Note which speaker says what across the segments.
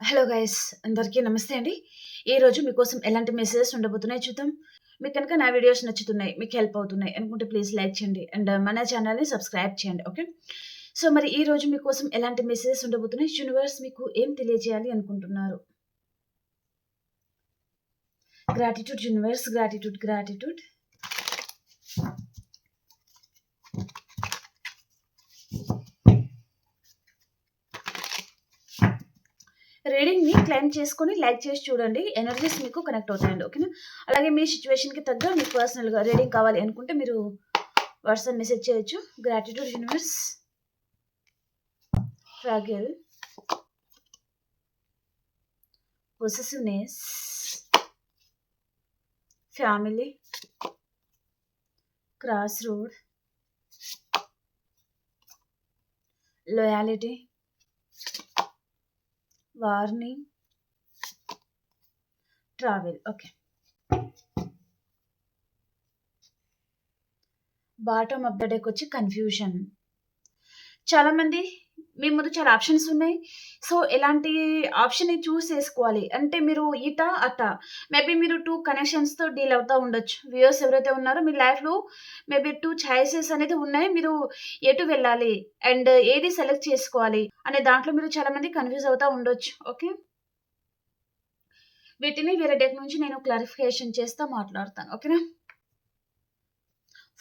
Speaker 1: Hello guys, అందరికీ నమస్తే అండి. ఈరోజు మీకోసం ఎలాంటి మెసేజెస్ ఉండబోతున్నాయో చూద్దాం. మీకు కనుక నా వీడియోస్ నచ్చుతున్నాయి, మీకు హెల్ప్ అవుతున్నాయి అనుకుంటే ప్లీజ్ లైక్ చేయండి అండ్ మన ఛానల్‌ని సబ్స్క్రైబ్ చేయండి. ఓకే. సో, మరి ఈరోజు మీకోసం ఎలాంటి మెసేజెస్ ఉండబోతున్నాయి? యూనివర్స్ మీకు ఏం తెలియజేయాలి అనుకుంటున్నారు? Gratitude universe, gratitude, gratitude. రీడింగ్‌ని క్లెయిమ్ చేసుకొని లైక్ చేసి చూడండి. ఎనర్జీస్ మీకు కనెక్ట్ అవుతాయండి. ఓకేనా? అలాగే మీ సిట్యుయేషన్‌కి తగ్గ మీకు పర్సనల్‌గా రీడింగ్ కావాలి అనుకుంటే మీరు వాట్సాప్ మెసేజ్ చేయొచ్చు. Gratitude universe, fragile, possessiveness, family, cross road, loyalty, warning, travel. Okay. Bottom of the deck వచ్చి కన్‌ఫ్యూజన్. చాలామంది మీ ముందు చాలా ఆప్షన్స్ ఉన్నాయి. సో, ఎలాంటి ఆప్షన్‌ని చూస్ చేసుకోవాలి. అంటే మీరు ఇటా, అటా. మేబీ మీరు 2 కనెక్షన్స్‌తో డీల్ అవుతా ఉండొచ్చు. వ్యూయర్స్ ఎవరైతే ఉన్నారో మీ లైఫ్‌లో మేబీ 2 చాయిసెస్ అనేది ఉన్నాయి. మీరు ఎటు వెళ్ళాలి అండ్ ఏది సెలెక్ట్ చేసుకోవాలి అనే దాంట్లో మీరు చాలామంది కన్‌ఫ్యూజ్ అవుతా ఉండొచ్చు. ఓకే. వీటిని వేరే డెక్ నుంచి నేను క్లారిఫికేషన్ చేస్తా మాట్లాడతాను. ఓకేనా?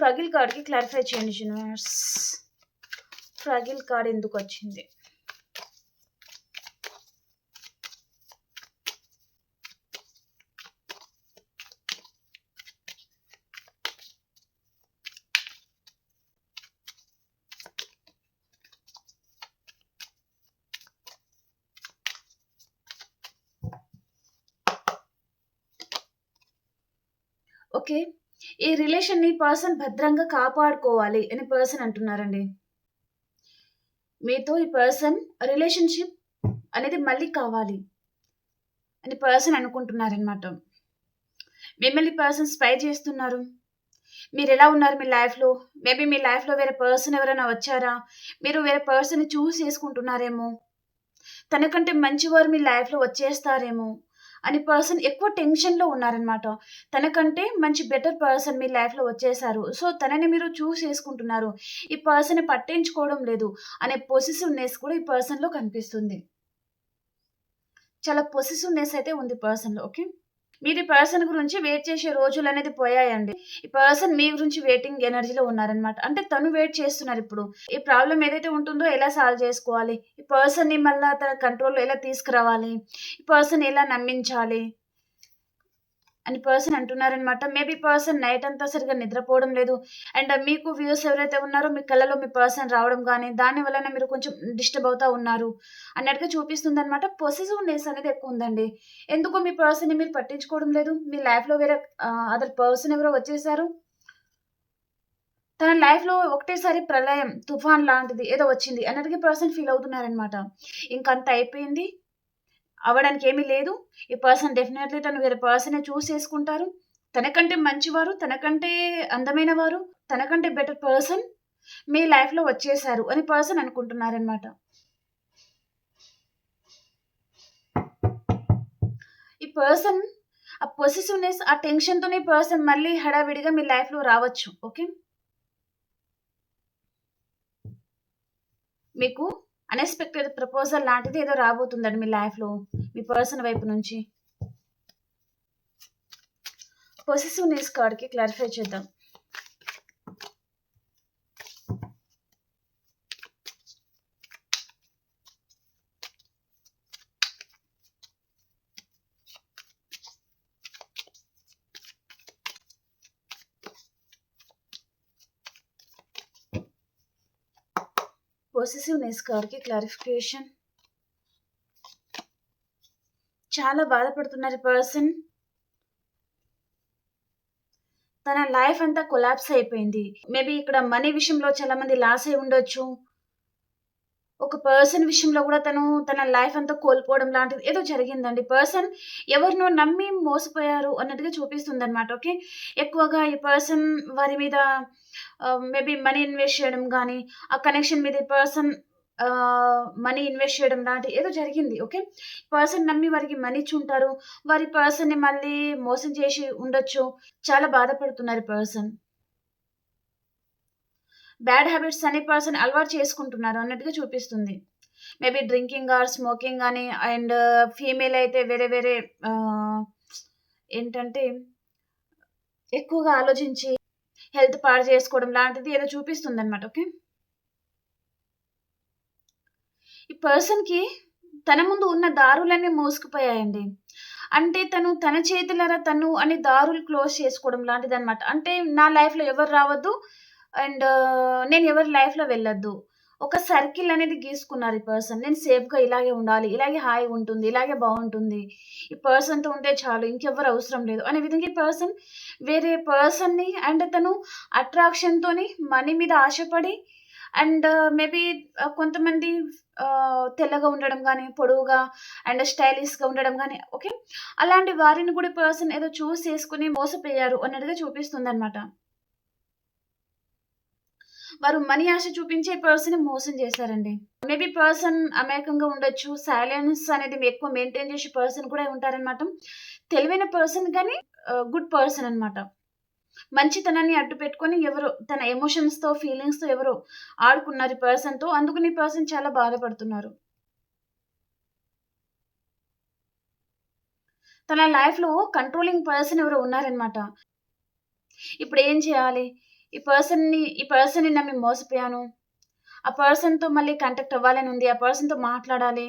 Speaker 1: ఫ్రాగిల్ కార్డ్‌కి క్లారిఫై చేయండి యూనివర్స్. Fragile card ఎందుకొచ్చింది? ఓకే. ఈ రిలేషన్‌ని పర్సన్ భద్రంగా కాపాడుకోవాలి అని పర్సన్ అంటున్నారండి. మీతో ఈ పర్సన్ రిలేషన్‌షిప్ అనేది మళ్ళీ కావాలి అని పర్సన్ అనుకుంటున్నారనమాట. మిమ్మల్ని పర్సన్ స్పై చేస్తున్నారు. మీరెలా ఉన్నారు మీ లైఫ్‌లో? మేబీ మీ లైఫ్‌లో వేరే పర్సన్ ఎవరైనా వచ్చారా? మీరు వేరే పర్సన్‌ని చూస్ చేసుకుంటున్నారేమో. తనకంటే మంచివారు మీ లైఫ్‌లో వచ్చేస్తారేమో అని పర్సన్ ఎక్కువ టెన్షన్‌లో ఉన్నారనమాట. తనకంటే మంచి బెటర్ పర్సన్ మీ లైఫ్‌లో వచ్చేసారు. సో, తనని మీరు చూస్ చేసుకుంటున్నారు. ఈ పర్సన్‌ని పట్టించుకోవడం లేదు అనే పొసెసివ్‌నెస్ కూడా ఈ పర్సన్‌లో కనిపిస్తుంది. చాలా పొసెసివ్‌నెస్ అయితే ఉంది పర్సన్‌లో. ఓకే. మీరు ఈ పర్సన్ గురించి వెయిట్ చేసే రోజులనేది పోయాయండి. ఈ పర్సన్ మీ గురించి వెయిటింగ్ ఎనర్జీలో ఉన్నారనమాట. అంటే తను వెయిట్ చేస్తున్నారిప్పుడు. ఈ ప్రాబ్లమ్ ఏదైతే ఉంటుందో ఎలా సాల్వ్ చేసుకోవాలి? ఈ పర్సన్‌ని మళ్ళా తన కంట్రోల్‌లో ఎలా తీసుకురావాలి? ఈ పర్సన్ ఎలా నమ్మించాలి? అని పర్సన్ అంటున్నారనమాట. మేబీ పర్సన్ నైట్ అంతా సరిగ్గా నిద్రపోవడం లేదు. అండ్ మీకు వ్యూయర్స్ ఎవరైతే ఉన్నారో మీ కలలో మీ పర్సన్ రావడం గాని, దాని వలన మీరు కొంచెం డిస్టర్బ్ అవుతా ఉన్నారు అన్నట్టుగా చూపిస్తుందనమాట. పొసెసివ్‌నెస్ అనేది ఎక్కువుందండి. ఎందుకో మీ పర్సన్‌ని మీరు పట్టించుకోవడం లేదు. మీ లైఫ్‌లో వేరే అదర్ పర్సన్ ఎవరో వచ్చేసారు. తన లైఫ్‌లో ఒకటేసారి ప్రళయం, తుఫాన్ లాంటిది ఏదో వచ్చింది అన్నట్టుగా పర్సన్ ఫీల్ అవుతున్నారనమాట. ఇంకంతా అయిపోయింది. అవ్వడానికి ఏమీ లేదు. ఈ పర్సన్ డెఫినైట్‌లీ తను వేరే పర్సన్‌ని చూస్ చేసుకుంటారు. తనకంటే మంచివారు, తనకంటే అందమైన వారు, తనకంటే బెటర్ పర్సన్ మీ లైఫ్‌లో వచ్చేసారు అని పర్సన్ అనుకుంటున్నారనమాట. ఈ పర్సన్ ఆ పొసెసివ్‌నెస్, ఆ టెన్షన్‌తోనే పర్సన్ మళ్ళీ హడావిడిగా మీ లైఫ్‌లో రావచ్చు. ఓకే. మీకు అన్‌ఎక్స్‌పెక్టెడ్ ప్రపోజల్ లాంటిది ఏదో రాబోతుందండి మీ లైఫ్‌లో మీ పర్సన్ వైపు నుంచి. పొసెసివ్‌నెస్ కార్డ్‌కి క్లారిఫై చేద్దాం. పొసెసివ్‌నెస్ కార్డ్‌కి క్లారిఫికేషన్. చాలా బాధపడుతున్నారు ఈ పర్సన్. తన లైఫ్ అంతా కొలాప్స్ అయిపోయింది. మేబీ ఇక్కడ మనీ విషయంలో చాలా మంది లాస్ అయ్యి ఉండొచ్చు. ఒక పర్సన్ విషయంలో కూడా తను తన లైఫ్ అంతా కోల్పోవడం లాంటిది ఏదో జరిగిందండి. పర్సన్ ఎవరినో నమ్మి మోసపోయారు అన్నట్టుగా చూపిస్తుందనమాట. ఓకే. ఎక్కువగా ఈ పర్సన్ వారి మీద మేబీ మనీ ఇన్వెస్ట్ చేయడం గానీ, ఆ కనెక్షన్ మీద ఈ పర్సన్ మనీ ఇన్వెస్ట్ చేయడం లాంటి ఏదో జరిగింది. ఓకే. పర్సన్ నమ్మి వారికి మనీ ఇచ్చుంటారు. వారి పర్సన్‌ని మళ్ళీ మోసం చేసి ఉండొచ్చు. చాలా బాధపడుతున్నారు ఈ పర్సన్. బ్యాడ్ హ్యాబిట్స్ అనే పర్సన్ అలవాటు చేసుకుంటున్నారు అన్నట్టుగా చూపిస్తుంది. మేబీ డ్రింకింగ్ ఆర్ స్మోకింగ్ అని అండ్ ఫీమేల్ అయితే వేరే వేరే ఆహ్, ఏంటంటే ఎక్కువగా ఆలోచించి హెల్త్ పాడు చేసుకోవడం లాంటిది ఏదో చూపిస్తుందన్నమాట. ఓకే. ఈ పర్సన్‌కి తన ముందు ఉన్న దారులన్నీ మూసుకుపోయాయండి. అంటే తన చేతులారా తను అని దారులు క్లోజ్ చేసుకోవడం లాంటిదనమాట. అంటే నా లైఫ్‌లో ఎవరు రావద్దు అండ్ నేను ఎవరి లైఫ్‌లో వెళ్ళొద్దు. ఒక సర్కిల్ అనేది గీసుకున్నారు ఈ పర్సన్. నేను సేఫ్‌గా ఇలాగే ఉండాలి. ఇలాగే హాయిగుంటుంది. ఇలాగే బావుంటుంది. ఈ పర్సన్‌తో ఉంటే చాలు. ఇంకెవ్వరు అవసరం లేదు. అనే విధంగా ఈ పర్సన్ వేరే పర్సన్‌ని అండ్ తను అట్రాక్షన్‌తోని మనీ మీద ఆశపడి అండ్ మేబీ కొంతమంది తెల్లగా ఉండడం గానీ, పొడవుగా అండ్ స్టైలిష్‌గా ఉండడం గానీ, ఓకే. అలాంటి వారిని కూడా పర్సన్ ఏదో చూస్ చేసుకొని మోసపోయారు అన్నట్టుగా చూపిస్తుందనమాట. వారు మనీ ఆశ చూపించి పర్సన్‌ని మోసం చేశారండి. మేబీ పర్సన్ అమాయకంగా ఉండొచ్చు. సైలెన్స్ అనేది ఎక్కువ మెయింటైన్ చేసే పర్సన్ కూడా ఉంటారనమాట. తెలివైన పర్సన్ గానీ గుడ్ పర్సన్ అనమాట. మంచితనాన్ని అడ్డుపెట్టుకొని ఎవరో తన ఎమోషన్స్‌తో, ఫీలింగ్స్‌తో ఎవరో ఆడుకున్నారు ఈ పర్సన్‌తో. అందుకని ఈ పర్సన్ చాలా బాధపడుతున్నారు. తన లైఫ్‌లో కంట్రోలింగ్ పర్సన్ ఎవరో ఉన్నారనమాట. ఇప్పుడేం చేయాలి? ఈ పర్సన్‌ని నమ్మి మోసపోయాను. ఆ పర్సన్‌తో మళ్ళీ కాంటాక్ట్ అవ్వాలని ఉంది. ఆ పర్సన్‌తో మాట్లాడాలి.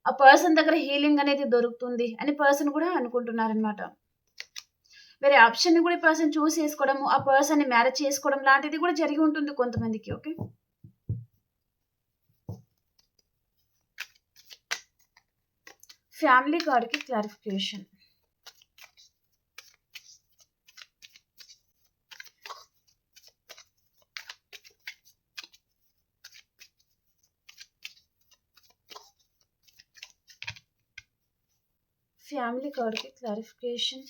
Speaker 1: ఆ పర్సన్ దగ్గర హీలింగ్ అనేది దొరుకుతుంది అని పర్సన్ కూడా అనుకుంటున్నారనమాట. వేరే ఆప్షన్‌ని కూడా ఈ పర్సన్ చూస్ చేసుకోవడము, ఆ పర్సన్‌ని మ్యారేజ్ చేసుకోవడం లాంటిది కూడా జరిగి ఉంటుంది కొంతమందికి. ఓకే. ఫ్యామిలీ కార్డ్‌కి క్లారిఫికేషన్. ఫ్యామిలీ కార్డ్‌కి క్లారిఫికేషన్.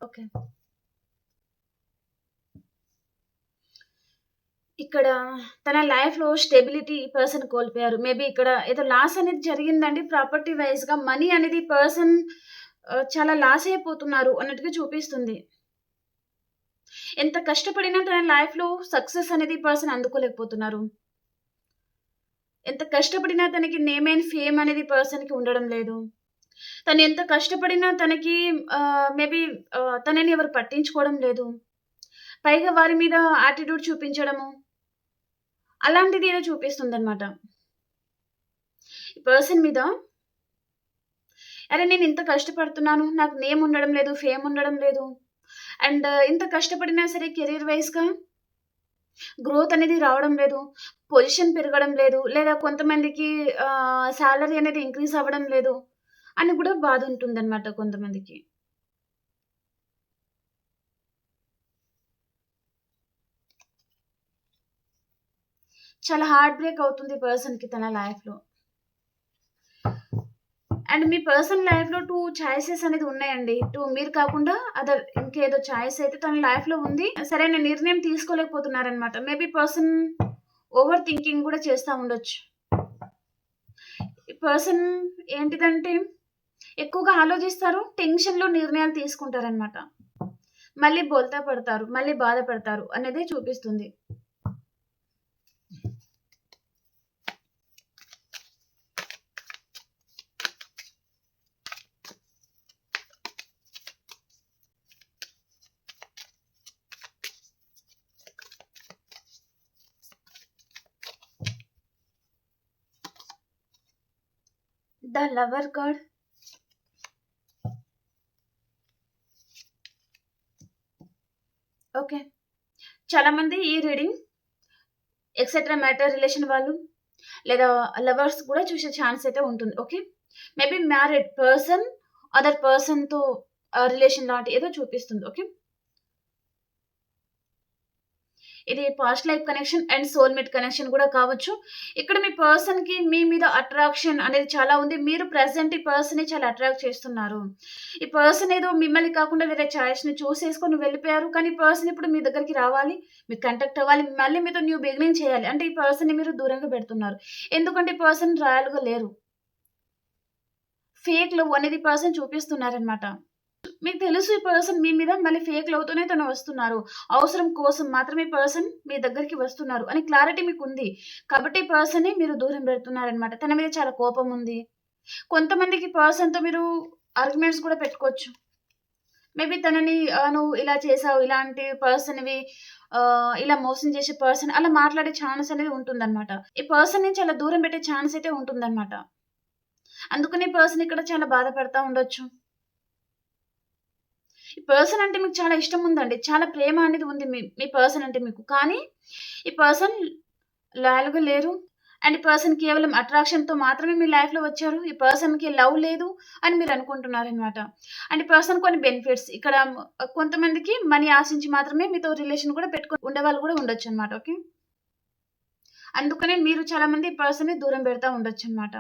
Speaker 1: ఓకే. ఇక్కడ తన లైఫ్‌లో స్టెబిలిటీ ఈ పర్సన్ కోల్పోయారు. మేబీ ఇక్కడ ఏదో లాస్ అనేది జరిగిందండి ప్రాపర్టీ వైస్‌గా. మనీ అనేది పర్సన్ చాలా లాస్ అయిపోతున్నారు అన్నట్టుగా చూపిస్తుంది. ఎంత కష్టపడినా తన లైఫ్‌లో సక్సెస్ అనేది పర్సన్ అందుకోలేకపోతున్నారు. ఎంత కష్టపడినా తనకి నేమ్ అండ్ ఫేమ్ అనేది పర్సన్‌కి ఉండడం లేదు. తను ఎంత కష్టపడినా తనకి మేబీ తనని ఎవరు పట్టించుకోవడం లేదు. పైగా వారి మీద యాటిట్యూడ్ చూపించడము, అలాంటిది ఏదో చూపిస్తుందనమాట. ఈ పర్సన్ మీద అరే! నేనింత కష్టపడుతున్నాను. నాకు నేమ్ ఉండడం లేదు, ఫేమ్ ఉండడం లేదు. అండ్ ఇంత కష్టపడినా సరే కెరియర్ వైస్‌గా గ్రోత్ అనేది రావడం లేదు. పొజిషన్ పెరగడం లేదు. లేదా కొంతమందికి సాలరీ అనేది ఇంక్రీజ్ అవ్వడం లేదు అని కూడా బాధుంటుందనమాట కొంతమందికి. చాలా హార్ట్ బ్రేక్ అవుతుంది పర్సన్‌కి తన లైఫ్‌లో. అండ్ మీ పర్సనల్ లైఫ్‌లో 2 చాయిసెస్ అనేది ఉన్నాయండి. మీరు కాకుండా ఇంకేదో చాయిస్ అయితే తన లైఫ్‌లో ఉంది. సరైన నిర్ణయం తీసుకోలేకపోతున్నారనమాట. మేబీ పర్సన్ ఓవర్ థింకింగ్ కూడా చేస్తా ఉండొచ్చు. ఈ పర్సన్ ఏంటిదంటే ఎక్కువగా ఆలోచిస్తారు. టెన్షన్‌లో నిర్ణయాలు తీసుకుంటారనమాట. మళ్ళీ బోల్తా పడతారు. మళ్ళీ బాధపడతారు అనేదే చూపిస్తుంది. The lover card. ఓకే. చాలామంది ఈ రీడింగ్ ఎక్సెట్రా మ్యాటర్ రిలేషన్ వాళ్ళు లేదా లవర్స్ కూడా చూసే ఛాన్స్ అయితే ఉంటుంది. Okay. Maybe married person other పర్సన్‌తో రిలేషన్ లాంటి ఏదో చూపిస్తుంది. ఓకే. ఇది past life connection and soulmate connection గూడా కావచ్చు. ఇక్కడ మీ పర్సన్‌కి మీ మీద అట్రాక్షన్ అనేది చాలా ఉంది. మీరు ప్రెజెంట్ ఈ పర్సన్‌ని చాలా అట్రాక్ట్ చేస్తున్నారు. ఈ పర్సన్ ఏదో మిమ్మల్ని కాకుండా వేరే చాయిస్‌ని చూసేసుకొని వెళ్ళిపోయారు. కానీ ఈ పర్సన్ ఇప్పుడు మీ దగ్గరికి రావాలి. మీరు కాంటాక్ట్ అవ్వాలి. మళ్ళీ మీతో న్యూ బిగినింగ్ చేయాలి. అంటే ఈ పర్సన్‌ని మీరు దూరంగా పెడుతున్నారు. ఎందుకంటే ఈ పర్సన్ రాయల్‌గా లేరు. ఫేక్ లవ్ అనేది ఈ పర్సన్ చూపిస్తున్నారనమాట. మీకు తెలుసు ఈ పర్సన్ మీ మీద మళ్ళీ ఫేక్ లవ్‌తోనే తను వస్తున్నారు. అవసరం కోసం మాత్రమే పర్సన్ మీ దగ్గరికి వస్తున్నారు అని క్లారిటీ మీకుంది. కాబట్టి ఈ పర్సన్‌ని మీరు దూరం పెడుతున్నారనమాట. తన మీద చాలా కోపం ఉంది. కొంతమందికి పర్సన్‌తో మీరు ఆర్గ్యుమెంట్స్ కూడా పెట్టుకోవచ్చు. మేబీ తనని నువ్వు ఇలా చేసావు, ఇలాంటి పర్సన్‌వి ఇలా మోసం చేసే పర్సన్ అలా మాట్లాడే ఛాన్స్ అనేది ఉంటుందనమాట. ఈ పర్సన్‌ని చాలా దూరం పెట్టే ఛాన్స్ అయితే ఉంటుందనమాట. అందుకని ఈ పర్సన్ ఇక్కడ చాలా బాధపడతా ఉండొచ్చు. ఈ పర్సన్ అంటే మీకు చాలా ఇష్టం ఉందండి. చాలా ప్రేమ అనేది ఉంది మీ పర్సన్ అంటే మీకు. కానీ ఈ పర్సన్ లాయల్‌గా లేరు. అండ్ ఈ పర్సన్ కేవలం అట్రాక్షన్‌తో మాత్రమే మీ లైఫ్‌లో వచ్చారు. ఈ పర్సన్‌కి లవ్ లేదు అని మీరు అనుకుంటున్నారనమాట. అండ్ ఈ పర్సన్ కొన్ని బెనిఫిట్స్ ఇక్కడ కొంతమందికి మనీ ఆశించి మాత్రమే మీతో రిలేషన్ కూడా పెట్టుకొని ఉండేవాళ్ళు కూడా ఉండొచ్చనమాట. ఓకే. అందుకనే మీరు చాలా మంది ఈ పర్సన్‌ని దూరం పెడతా ఉండొచ్చనమాట.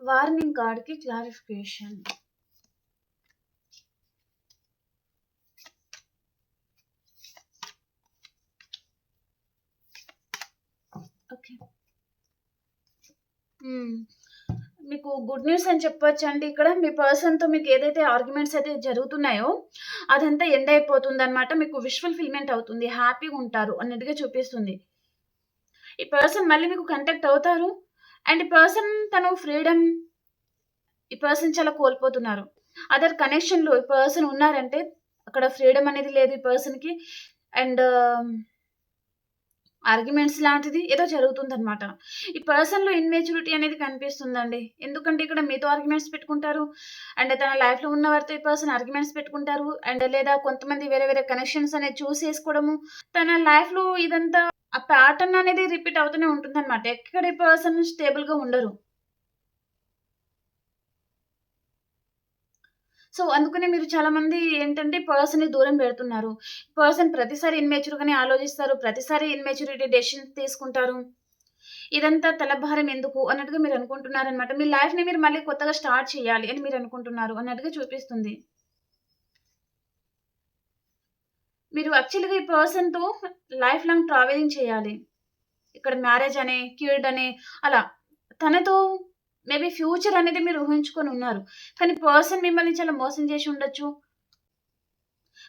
Speaker 1: వార్నింగ్ కార్డ్‌కి క్లారిఫికేషన్. ఓకే. మీకు గుడ్ న్యూస్ అని చెప్పొచ్చండి ఇక్కడ. మీ పర్సన్‌తో మీకు ఏదైతే ఆర్గ్యుమెంట్స్ అయితే జరుగుతున్నాయో, అదంతా ఎండ్ అయిపోతుందనమాట. మీకు విష్ ఫుల్‌ఫిల్‌మెంట్ అవుతుంది. హ్యాపీగా ఉంటారు అన్నట్టుగా చూపిస్తుంది. ఈ పర్సన్ మళ్ళీ మీకు కాంటాక్ట్ అవుతారు. అండ్ ఈ పర్సన్ తను ఫ్రీడమ్ ఈ పర్సన్ చాలా కోల్పోతున్నారు. అదర్ కనెక్షన్‌లో ఈ పర్సన్ ఉన్నారంటే, అక్కడ ఫ్రీడమ్ అనేది లేదు ఈ పర్సన్‌కి. అండ్ ఆర్గ్యుమెంట్స్ లాంటిది ఏదో జరుగుతుందనమాట. ఈ పర్సన్‌లో ఇమ్మెచ్యూరిటీ అనేది కనిపిస్తుందండి. ఎందుకంటే ఇక్కడ మీతో ఆర్గ్యుమెంట్స్ పెట్టుకుంటారు. అండ్ తన లైఫ్‌లో ఉన్న వారితో ఈ పర్సన్ ఆర్గ్యుమెంట్స్ పెట్టుకుంటారు. అండ్ లేదా కొంతమంది వేరే వేరే కనెక్షన్స్ అనేది చూసేసుకోవడము. తన లైఫ్‌లో ఇదంతా ఆ ప్యాటర్న్ అనేది రిపీట్ అవుతూనే ఉంటుందనమాట. ఎక్కడ ఈ పర్సన్ స్టేబుల్‌గా ఉండరు. సో, అందుకనే మీరు చాలామంది ఏంటంటే పర్సన్‌ని దూరం పెడుతున్నారు. పర్సన్ ప్రతిసారి ఇమ్మెచ్యూర్‌గానే ఆలోచిస్తారు. ప్రతిసారి ఇమ్మెచ్యూరిటీ డెసిషన్స్ తీసుకుంటారు. ఇదంతా తలభారం ఎందుకు అన్నట్టుగా మీరు అనుకుంటున్నారనమాట. మీ లైఫ్‌ని మీరు మళ్ళీ కొత్తగా స్టార్ట్ చేయాలి అని మీరు అనుకుంటున్నారు అన్నట్టుగా చూపిస్తుంది. మీరు యాక్చువల్‌గా ఈ పర్సన్‌తో లైఫ్ లాంగ్ ట్రావెలింగ్ చేయాలి. ఇక్కడ మ్యారేజ్ అని, కిడ్ అని అలా. తనతో మేబీ ఫ్యూచర్ అనేది మీరు ఊహించుకొని ఉన్నారు. కానీ పర్సన్ మిమ్మల్ని చాలా మోసం చేసి ఉండొచ్చు.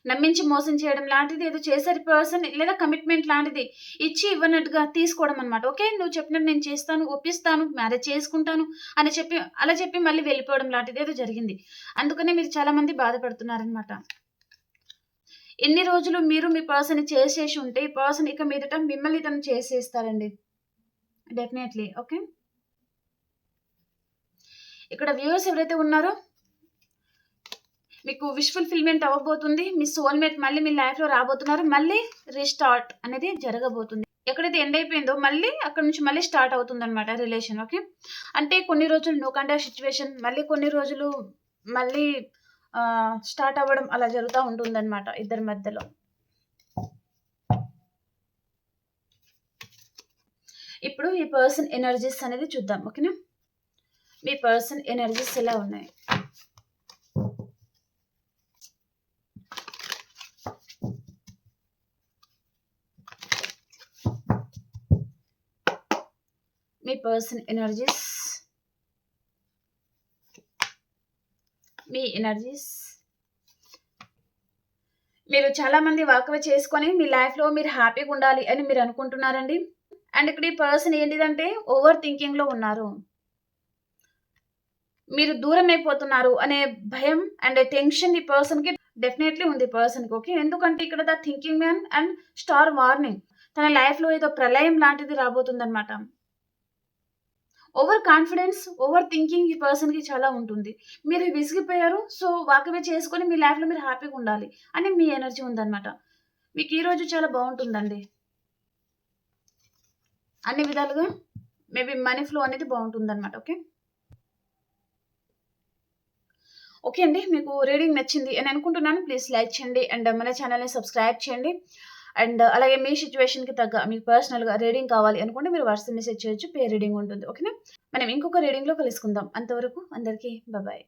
Speaker 1: నమ్మించి మోసం చేయడం లాంటిది ఏదో చేశారు పర్సన్ లేదా కమిట్మెంట్ లాంటిది ఇచ్చి ఇవ్వనట్టుగా తీసుకోవడం అనమాట. ఓకే. నువ్వు చెప్పినట్టు నేను చేస్తాను, ఒప్పిస్తాను, మ్యారేజ్ చేసుకుంటాను అని చెప్పి అలా చెప్పి మళ్ళీ వెళ్ళిపోవడం లాంటిది ఏదో జరిగింది. అందుకనే మీరు చాలా మంది బాధపడుతున్నారనమాట. ఎన్ని రోజులు మీరు మీ పర్సన్‌ని చేసేసి ఉంటే ఈ పర్సన్ ఇక మీదట మిమ్మల్ని తను చేసేస్తారండి. డెఫినైట్‌లీ. ఓకే. ఇక్కడ వ్యూవర్స్ ఎవరైతే ఉన్నారో మీకు విష్ ఫుల్‌ఫిల్‌మెంట్ అవ్వబోతుంది. మీ సోల్‌మేట్ మళ్ళీ మీ లైఫ్‌లో రాబోతున్నారు. మళ్ళీ రీస్టార్ట్ అనేది జరగబోతుంది. ఎక్కడైతే ఎండ్ అయిపోయిందో మళ్ళీ అక్కడి నుంచి మళ్ళీ స్టార్ట్ అవుతుందన్నమాట రిలేషన్. ఓకే. అంటే కొన్ని రోజులు నో కాంటాక్ట్ సిట్యుయేషన్ మళ్ళీ కొన్ని రోజులు మళ్ళీ స్టార్ట్ అవ్వడం అలా జరుగుతా ఉంటుందన్నమాట ఇద్దరి మధ్యలో. ఇప్పుడు ఈ పర్సన్ ఎనర్జీస్ అనేది చూద్దాం. ఓకేనా. మీ పర్సన్ ఎనర్జీస్ ఎలా ఉన్నాయి? మీ పర్సన్ ఎనర్జీస్, మీ ఎనర్జీస్. మీరు చాలా మంది వాకవే చేసుకొని మీ లైఫ్‌లో మీరు హ్యాపీగా ఉండాలి అని మీరు అనుకుంటున్నారండి. అండ్ ఇక్కడ ఈ పర్సన్ ఏంటిదంటే ఓవర్ థింకింగ్‌లో ఉన్నారు. మీరు దూరం అయిపోతున్నారు అనే భయం అండ్ టెన్షన్ ఈ పర్సన్‌కి డెఫినైట్‌లీ ఉంది పర్సన్‌కి. ఓకే. ఎందుకంటే ఇక్కడ the thinking man and star warning. తన లైఫ్‌లో ఏదో ప్రళయం లాంటిది రాబోతుందన్నమాట. ఓవర్ కాన్ఫిడెన్స్, ఓవర్ థింకింగ్ ఈ పర్సన్‌కి చాలా ఉంటుంది. మీరు విసిగిపోయారు. సో, వాకవే చేసుకొని మీ లైఫ్‌లో మీరు హ్యాపీగా ఉండాలి అని మీ ఎనర్జీ ఉందన్నమాట. మీకు ఈ రోజు చాలా బావుంటుందండి. అన్ని విధాలుగా మేబీ మనీ ఫ్లో అనేది బాగుంటుందన్నమాట. ఓకే. ఓకే అండి. మీకు రీడింగ్ నచ్చింది అని అనుకుంటున్నాను. ప్లీజ్ లైక్ చేయండి అండ్ మన ఛానెల్‌ని సబ్స్క్రైబ్ చేయండి. అండ్ అలాగే మీ సిట్యుయేషన్‌కి తగ్గ మీకు పర్సనల్‌గా రీడింగ్ కావాలి అనుకుంటే మీరు వాట్సాప్ మెసేజ్ చేయొచ్చు. పే రీడింగ్ ఉంటుంది. ఓకేనా? మనం ఇంకొక రీడింగ్‌లో కలుసుకుందాం. అంతవరకు అందరికీ బాయ్.